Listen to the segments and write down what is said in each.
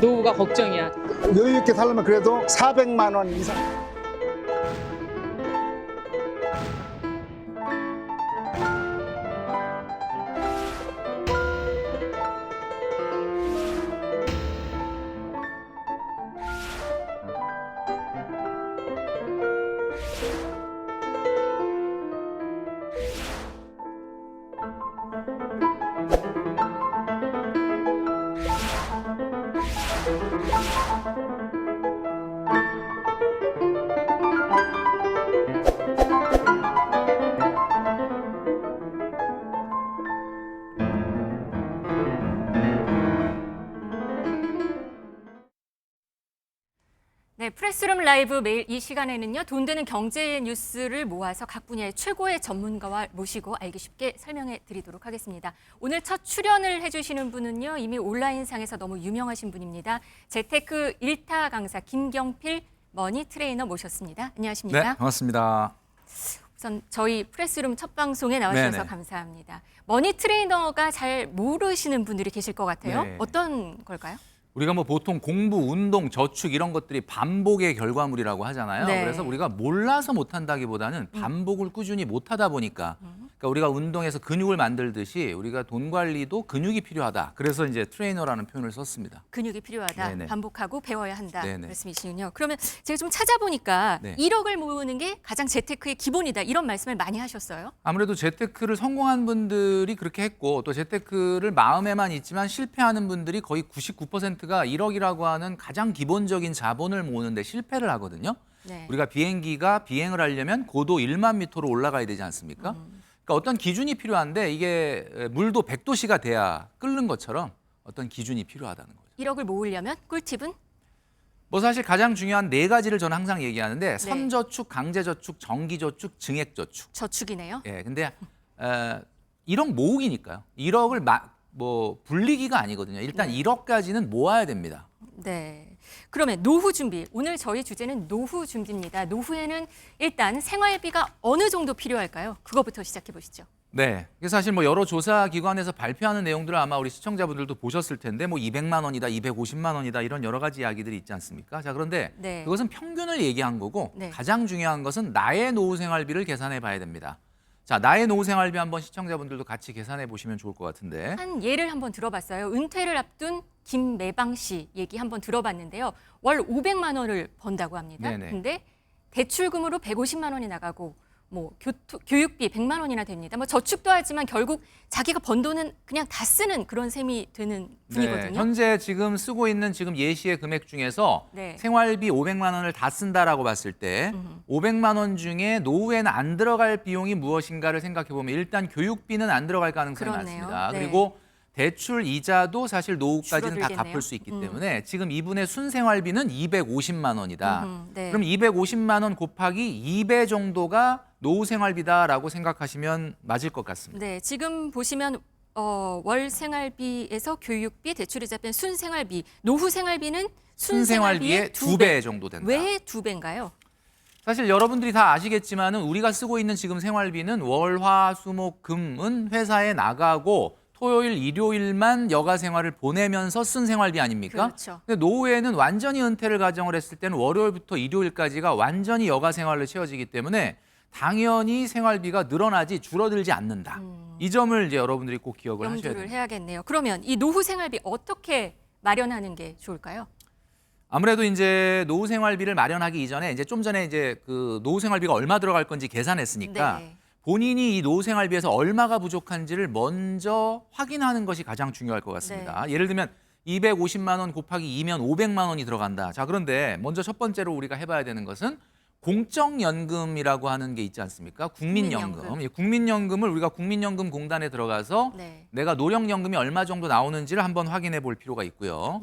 노후가 걱정이야. 여유 있게 살려면 그래도 400만 원 이상. 네, 프레스룸 라이브 매일 이 시간에는요, 돈 되는 경제 뉴스를 모아서 각 분야의 최고의 전문가와 모시고 알기 쉽게 설명해 드리도록 하겠습니다. 오늘 첫 출연을 해주시는 분은요, 이미 온라인상에서 너무 유명하신 분입니다. 재테크 1타 강사 김경필 머니 트레이너 모셨습니다. 안녕하십니까? 네, 반갑습니다. 우선 저희 프레스룸 첫 방송에 나와주셔서 네네. 감사합니다. 머니 트레이너가 잘 모르시는 분들이 계실 것 같아요. 네. 어떤 걸까요? 우리가 뭐 보통 공부, 운동, 저축 이런 것들이 반복의 결과물이라고 하잖아요. 네. 그래서 우리가 몰라서 못한다기보다는 반복을 꾸준히 못하다 보니까 그러니까 우리가 운동에서 근육을 만들듯이 우리가 돈 관리도 근육이 필요하다. 그래서 이제 트레이너라는 표현을 썼습니다. 근육이 필요하다. 네네. 반복하고 배워야 한다. 네네. 말씀이시군요. 그러면 제가 좀 찾아보니까 네. 1억을 모으는 게 가장 재테크의 기본이다. 이런 말씀을 많이 하셨어요. 아무래도 재테크를 성공한 분들이 그렇게 했고 또 재테크를 마음에만 있지만 실패하는 분들이 거의 99%가 1억이라고 하는 가장 기본적인 자본을 모으는데 실패를 하거든요. 네. 우리가 비행기가 비행을 하려면 고도 1만 미터로 올라가야 되지 않습니까? 그러니까 어떤 기준이 필요한데 이게 물도 100도씨가 돼야 끓는 것처럼 어떤 기준이 필요하다는 거죠. 1억을 모으려면 꿀팁은? 뭐 사실 가장 중요한 네 가지를 저는 항상 얘기하는데 선저축, 강제저축, 정기저축, 증액저축. 저축이네요. 예, 근데 1억 모으기니까요. 1억을 뭐 불리기가 아니거든요. 일단 네. 1억까지는 모아야 됩니다. 네. 그러면 노후 준비. 오늘 저희 주제는 노후 준비입니다. 노후에는 일단 생활비가 어느 정도 필요할까요? 그거부터 시작해 보시죠. 네. 그래서 사실 뭐 여러 조사 기관에서 발표하는 내용들을 아마 우리 시청자분들도 보셨을 텐데 뭐 200만 원이다, 250만 원이다 이런 여러 가지 이야기들이 있지 않습니까? 자, 그런데 네. 그것은 평균을 얘기한 거고 네. 가장 중요한 것은 나의 노후 생활비를 계산해 봐야 됩니다. 자, 나의 노후 생활비 한번 시청자분들도 같이 계산해 보시면 좋을 것 같은데. 한 예를 한번 들어봤어요. 은퇴를 앞둔 김매방 씨 얘기 한번 들어봤는데요. 월 500만 원을 번다고 합니다. 네네. 근데 대출금으로 150만 원이 나가고 뭐 교육비 100만 원이나 됩니다. 뭐 저축도 하지만 결국 자기가 번 돈은 그냥 다 쓰는 그런 셈이 되는 분이거든요. 네, 현재 지금 쓰고 있는 지금 예시의 금액 중에서 네. 생활비 500만 원을 다 쓴다라고 봤을 때 500만 원 중에 노후에는 안 들어갈 비용이 무엇인가를 생각해 보면 일단 교육비는 안 들어갈 가능성이 그렇네요. 많습니다. 네. 그리고 대출 이자도 사실 노후까지는 다 줄어들겠네요. 갚을 수 있기 때문에 지금 이분의 순생활비는 250만 원이다. 네. 그럼 250만 원 곱하기 2배 정도가 노후 생활비다라고 생각하시면 맞을 것 같습니다. 네, 지금 보시면 월 생활비에서 교육비, 대출이자 뺀 순생활비, 노후 생활비는 순생활비의 2배 정도 된다. 왜 2배인가요? 사실 여러분들이 다 아시겠지만은 우리가 쓰고 있는 지금 생활비는 월, 화, 수, 목, 금은 회사에 나가고 토요일, 일요일만 여가 생활을 보내면서 쓴 생활비 아닙니까? 그렇죠. 근데 노후에는 완전히 은퇴를 가정을 했을 때는 월요일부터 일요일까지가 완전히 여가 생활로 채워지기 때문에 당연히 생활비가 늘어나지 줄어들지 않는다. 이 점을 이제 여러분들이 꼭 기억을 하셔야 염두를 됩니다. 해야겠네요. 그러면 이 노후 생활비 어떻게 마련하는 게 좋을까요? 아무래도 이제 노후 생활비를 마련하기 이전에 이제 좀 전에 이제 그 노후 생활비가 얼마 들어갈 건지 계산했으니까 네. 본인이 이 노후 생활비에서 얼마가 부족한지를 먼저 확인하는 것이 가장 중요할 것 같습니다. 예를 들면 250만 원 곱하기 2면 500만 원이 들어간다. 자, 그런데 먼저 첫 번째로 우리가 해봐야 되는 것은 공적연금이라고 하는 게 있지 않습니까? 국민연금. 이 국민연금을 우리가 국민연금공단에 들어가서 네. 내가 노령연금이 얼마 정도 나오는지를 한번 확인해 볼 필요가 있고요.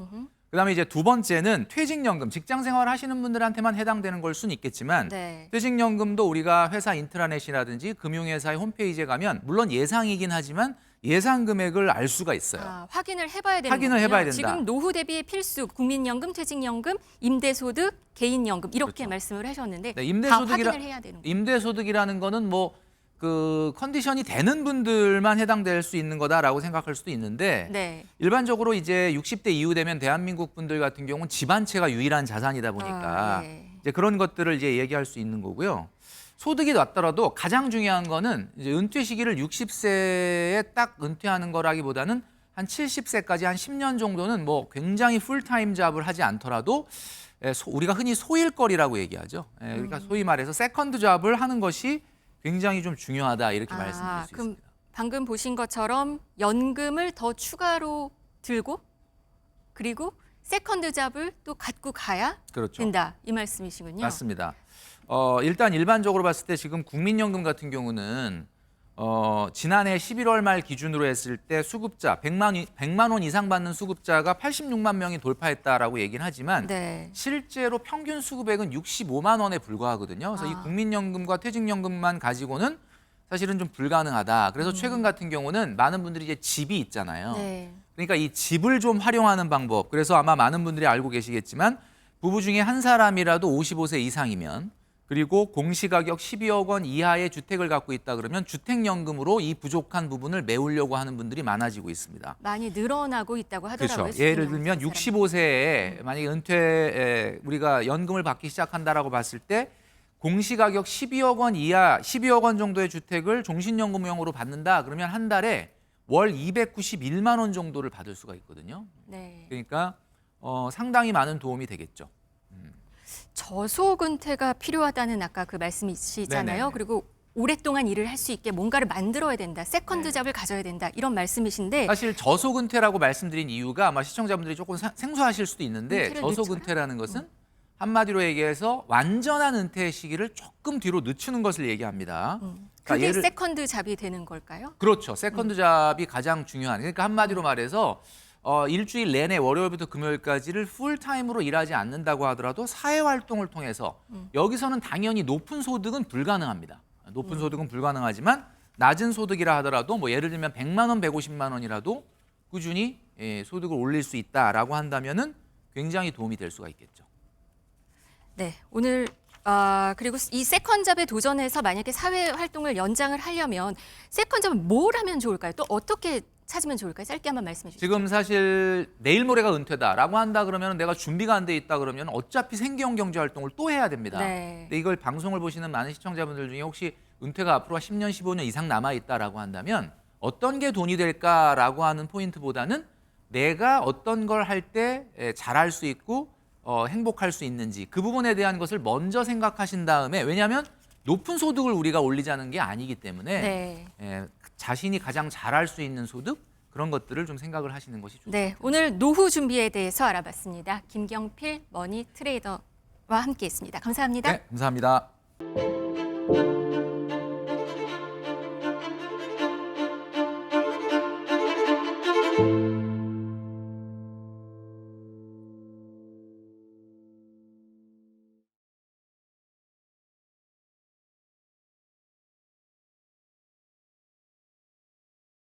그다음에 이제 두 번째는 퇴직연금, 직장 생활 하시는 분들한테만 해당되는 걸 수는 있겠지만 네. 퇴직연금도 우리가 회사 인트라넷이라든지 금융회사의 홈페이지에 가면 물론 예상이긴 하지만 예상 금액을 알 수가 있어요. 아, 확인을 해봐야 되는 확인을 거군요. 해봐야 된다. 지금 노후 대비의 필수, 국민연금, 퇴직연금, 임대소득, 개인연금 이렇게 그렇죠. 말씀을 하셨는데 네, 다 확인을 해야 되는 거예요. 임대소득이라는 거는 뭐 그 컨디션이 되는 분들만 해당될 수 있는 거다라고 생각할 수도 있는데 네. 일반적으로 이제 60대 이후 되면 대한민국 분들 같은 경우는 집 한 채가 유일한 자산이다 보니까 네. 이제 그런 것들을 이제 얘기할 수 있는 거고요. 소득이 낮더라도 가장 중요한 거는 이제 은퇴 시기를 60세에 딱 은퇴하는 거라기보다는 한 70세까지 한 10년 정도는 뭐 굉장히 풀타임 잡을 하지 않더라도 우리가 흔히 소일거리라고 얘기하죠. 그러니까 소위 말해서 세컨드 잡을 하는 것이 굉장히 좀 중요하다 이렇게 말씀드릴 수 그럼 있습니다. 방금 보신 것처럼 연금을 더 추가로 들고 그리고 세컨드 잡을 또 갖고 가야 그렇죠. 된다 이 말씀이시군요. 맞습니다. 일단 일반적으로 봤을 때 지금 국민연금 같은 경우는 지난해 11월 말 기준으로 했을 때 수급자 100만 원 이상 받는 수급자가 86만 명이 돌파했다라고 얘기는 하지만 네. 실제로 평균 수급액은 65만 원에 불과하거든요. 그래서 이 국민연금과 퇴직연금만 가지고는 사실은 좀 불가능하다. 그래서 최근 같은 경우는 많은 분들이 이제 집이 있잖아요. 네. 그러니까 이 집을 좀 활용하는 방법. 그래서 아마 많은 분들이 알고 계시겠지만 부부 중에 한 사람이라도 55세 이상이면 그리고 공시가격 12억 원 이하의 주택을 갖고 있다 그러면 주택연금으로 이 부족한 부분을 메우려고 하는 분들이 많아지고 있습니다. 많이 늘어나고 있다고 하더라고요. 그렇죠. 예를 들면 65세에 만약에 은퇴에 우리가 연금을 받기 시작한다라고 봤을 때 공시가격 12억 원 이하, 12억 원 정도의 주택을 종신연금형으로 받는다 그러면 한 달에 월 291만 원 정도를 받을 수가 있거든요. 네. 그러니까 상당히 많은 도움이 되겠죠. 저속 은퇴가 필요하다는 아까 그 말씀이시잖아요. 네네네. 그리고 오랫동안 일을 할 수 있게 뭔가를 만들어야 된다. 세컨드 네. 잡을 가져야 된다. 이런 말씀이신데 사실 저속은퇴라고 말씀드린 이유가 아마 시청자분들이 조금 생소하실 수도 있는데 은퇴를 저속은퇴라는 것은 한마디로 얘기해서 완전한 은퇴 시기를 조금 뒤로 늦추는 것을 얘기합니다. 그게 그러니까 세컨드 잡이 되는 걸까요? 그렇죠. 세컨드 잡이 가장 중요한. 그러니까 한마디로 말해서 일주일 내내 월요일부터 금요일까지를 풀타임으로 일하지 않는다고 하더라도 사회활동을 통해서 여기서는 당연히 높은 소득은 불가능합니다. 높은 소득은 불가능하지만 낮은 소득이라 하더라도 뭐 예를 들면 100만 원, 150만 원이라도 꾸준히 소득을 올릴 수 있다라고 한다면은 굉장히 도움이 될 수가 있겠죠. 네, 오늘 그리고 이 세컨잡에 도전해서 만약에 사회 활동을 연장을 하려면 세컨잡은 뭘 하면 좋을까요? 또 어떻게 찾으면 좋을까요? 짧게 한번 말씀해 주시죠. 지금 사실 내일 모레가 은퇴다라고 한다 그러면 내가 준비가 안 돼 있다 그러면 어차피 생계형 경제 활동을 또 해야 됩니다. 네. 근데 이걸 방송을 보시는 많은 시청자분들 중에 혹시 은퇴가 앞으로 10년, 15년 이상 남아 있다라고 한다면 어떤 게 돈이 될까라고 하는 포인트보다는 내가 어떤 걸 할 때 잘할 수 있고 행복할 수 있는지 그 부분에 대한 것을 먼저 생각하신 다음에 왜냐하면 높은 소득을 우리가 올리자는 게 아니기 때문에 네. 자신이 가장 잘할 수 있는 소득 그런 것들을 좀 생각을 하시는 것이 좋습니다. 네, 오늘 노후 준비에 대해서 알아봤습니다. 김경필 머니 트레이더와 함께했습니다. 감사합니다. 네, 감사합니다.